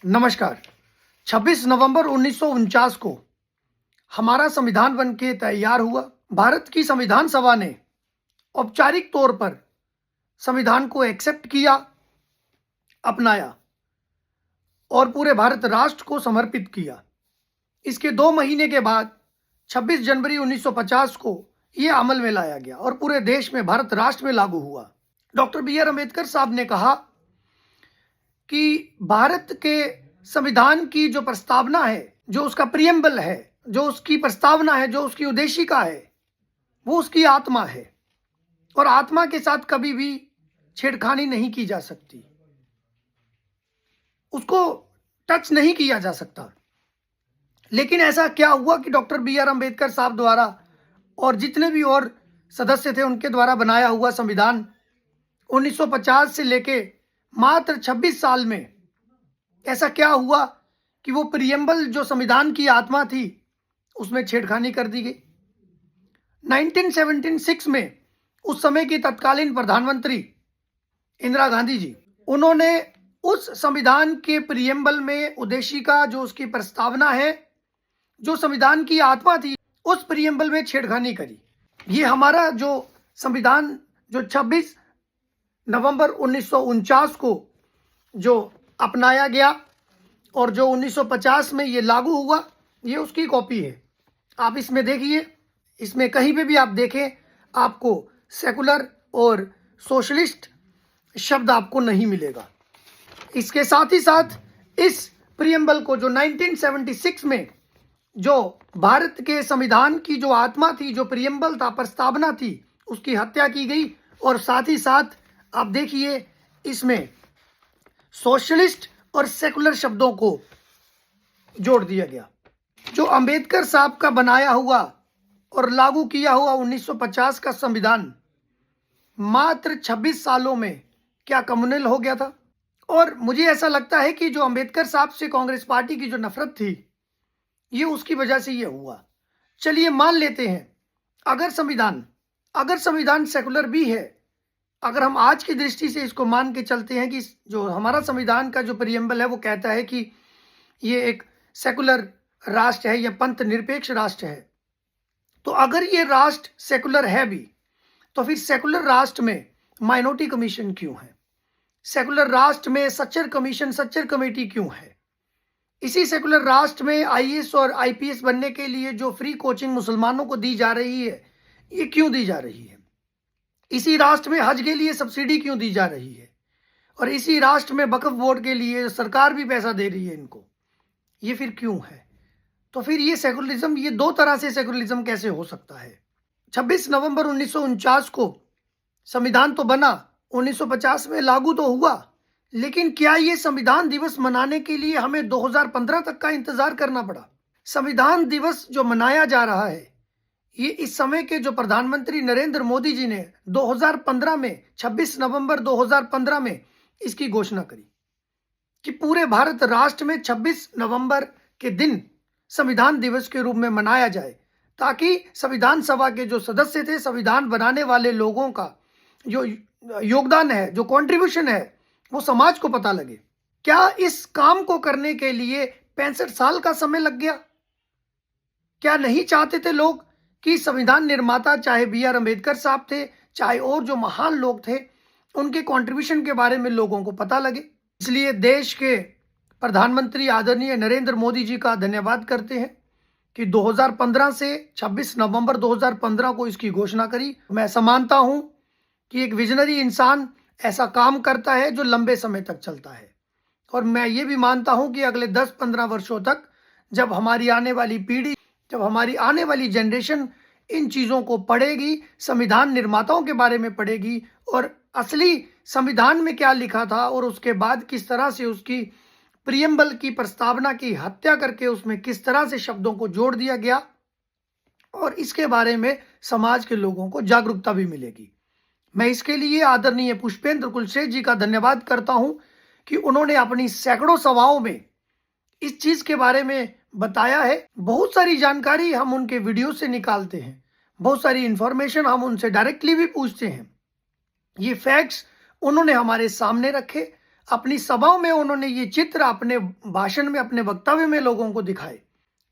नमस्कार। 26 नवंबर 1949 को हमारा संविधान बन के तैयार हुआ। भारत की संविधान सभा ने औपचारिक तौर पर संविधान को एक्सेप्ट किया, अपनाया और पूरे भारत राष्ट्र को समर्पित किया। इसके 2 महीने के बाद 26 जनवरी 1950 को यह अमल में लाया गया और पूरे देश में, भारत राष्ट्र में लागू हुआ। Doctor B R. अम्बेडकर साहब ने कहा कि भारत के संविधान की जो प्रस्तावना है, जो उसका प्रियम्बल है, जो उसकी प्रस्तावना है, जो उसकी उद्देशिका है, वो उसकी आत्मा है और आत्मा के साथ कभी भी छेड़खानी नहीं की जा सकती, उसको टच नहीं किया जा सकता। लेकिन ऐसा क्या हुआ कि डॉक्टर बी.आर. अम्बेडकर साहब द्वारा और जितने भी और सदस्य थे उनके द्वारा बनाया हुआ संविधान 1950 से लेके मात्र 26 साल में ऐसा क्या हुआ कि वो प्रियम्बल जो संविधान की आत्मा थी उसमें छेड़खानी कर दी गई। 1976 में उस समय की तत्कालीन प्रधानमंत्री इंदिरा गांधी जी, उन्होंने उस संविधान के प्रियम्बल में उद्देशिका, जो उसकी प्रस्तावना है, जो संविधान की आत्मा थी, उस प्रियम्बल में छेड़खानी करी। ये हमारा जो संविधान जो 26 नवंबर 1949 को जो अपनाया गया और जो 1950 में ये लागू हुआ, ये उसकी कॉपी है। आप इसमें देखिए, इसमें कहीं पे भी आप देखें आपको सेकुलर और सोशलिस्ट शब्द आपको नहीं मिलेगा। इसके साथ ही साथ इस प्रियम्बल को जो 1976 में जो भारत के संविधान की जो आत्मा थी, जो प्रियम्बल था, प्रस्तावना थी, उसकी हत्या की गई और साथ ही साथ आप देखिए इसमें सोशलिस्ट और सेकुलर शब्दों को जोड़ दिया गया। जो अंबेडकर साहब का बनाया हुआ और लागू किया हुआ 1950 का संविधान मात्र 26 सालों में क्या कम्युनल हो गया था। और मुझे ऐसा लगता है कि जो अंबेडकर साहब से कांग्रेस पार्टी की जो नफरत थी, ये उसकी वजह से ये हुआ। चलिए मान लेते हैं अगर संविधान सेकुलर भी है, अगर हम आज की दृष्टि से इसको मान के चलते हैं कि जो हमारा संविधान का जो प्रियम्बल है वो कहता है कि ये एक सेकुलर राष्ट्र है, या पंथ निरपेक्ष राष्ट्र है, तो अगर ये राष्ट्र सेकुलर है भी, तो फिर सेकुलर राष्ट्र में माइनॉरिटी कमीशन क्यों है? सेकुलर राष्ट्र में सच्चर कमीशन, सच्चर कमेटी क्यों है? इसी सेकुलर राष्ट्र में आईएएस और आईपीएस बनने के लिए जो फ्री कोचिंग मुसलमानों को दी जा रही है, ये क्यों दी जा रही है? इसी राष्ट्र में हज के लिए सब्सिडी क्यों दी जा रही है? और इसी राष्ट्र में वक्फ बोर्ड के लिए सरकार भी पैसा दे रही है इनको, ये फिर क्यों है? तो फिर ये सेकुलरिज्म, ये दो तरह से सेकुलरिज्म कैसे हो सकता है? 26 नवंबर 1949 को संविधान तो बना, 1950 में लागू तो हुआ, लेकिन क्या ये संविधान दिवस मनाने के लिए हमें 2015 तक का इंतजार करना पड़ा? संविधान दिवस जो मनाया जा रहा है, ये इस समय के जो प्रधानमंत्री नरेंद्र मोदी जी ने 2015 में 26 नवंबर 2015 में इसकी घोषणा करी कि पूरे भारत राष्ट्र में 26 नवंबर के दिन संविधान दिवस के रूप में मनाया जाए, ताकि संविधान सभा के जो सदस्य थे, संविधान बनाने वाले लोगों का जो योगदान है, जो कंट्रीब्यूशन है, वो समाज को पता लगे। क्या इस काम को करने के लिए 65 साल का समय लग गया? क्या नहीं चाहते थे लोग कि संविधान निर्माता, चाहे बी.आर. अम्बेडकर साहब थे, चाहे और जो महान लोग थे, उनके कंट्रीब्यूशन के बारे में लोगों को पता लगे? इसलिए देश के प्रधानमंत्री आदरणीय नरेंद्र मोदी जी का धन्यवाद करते हैं कि 2015 से 26 नवंबर 2015 को इसकी घोषणा करी। मैं ऐसा मानता हूं कि एक विजनरी इंसान ऐसा काम करता है जो लंबे समय तक चलता है, और मैं ये भी मानता हूं कि अगले 10-15 वर्षों तक जब हमारी आने वाली पीढ़ी, जब हमारी आने वाली जनरेशन इन चीज़ों को पढ़ेगी, संविधान निर्माताओं के बारे में पढ़ेगी और असली संविधान में क्या लिखा था और उसके बाद किस तरह से उसकी प्रियम्बल की प्रस्तावना की हत्या करके उसमें किस तरह से शब्दों को जोड़ दिया गया, और इसके बारे में समाज के लोगों को जागरूकता भी मिलेगी। मैं इसके लिए आदरणीय पुष्पेंद्र कुलश्रेष्ठ जी का धन्यवाद करता हूं कि उन्होंने अपनी सैकड़ों सभाओं में इस चीज के बारे में बताया है। बहुत सारी जानकारी हम उनके वीडियो से निकालते हैं, बहुत सारी इंफॉर्मेशन हम उनसे डायरेक्टली भी पूछते हैं। ये फैक्ट्स उन्होंने हमारे सामने रखे। अपनी सभाओं में उन्होंने ये चित्र अपने भाषण में, अपने वक्तव्य में लोगों को दिखाए।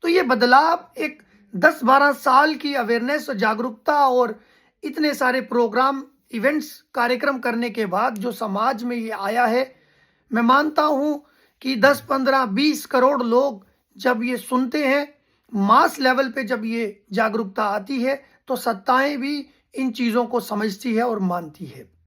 तो ये बदलाव एक 10-12 साल की अवेयरनेस और जागरूकता और इतने सारे प्रोग्राम, इवेंट्स, कार्यक्रम करने के बाद जो समाज में ये आया है, मैं मानता हूं कि 10, 15, 20 करोड़ लोग जब ये सुनते हैं, मास लेवल पे जब ये जागरूकता आती है, तो सत्ताएं भी इन चीज़ों को समझती है और मानती है।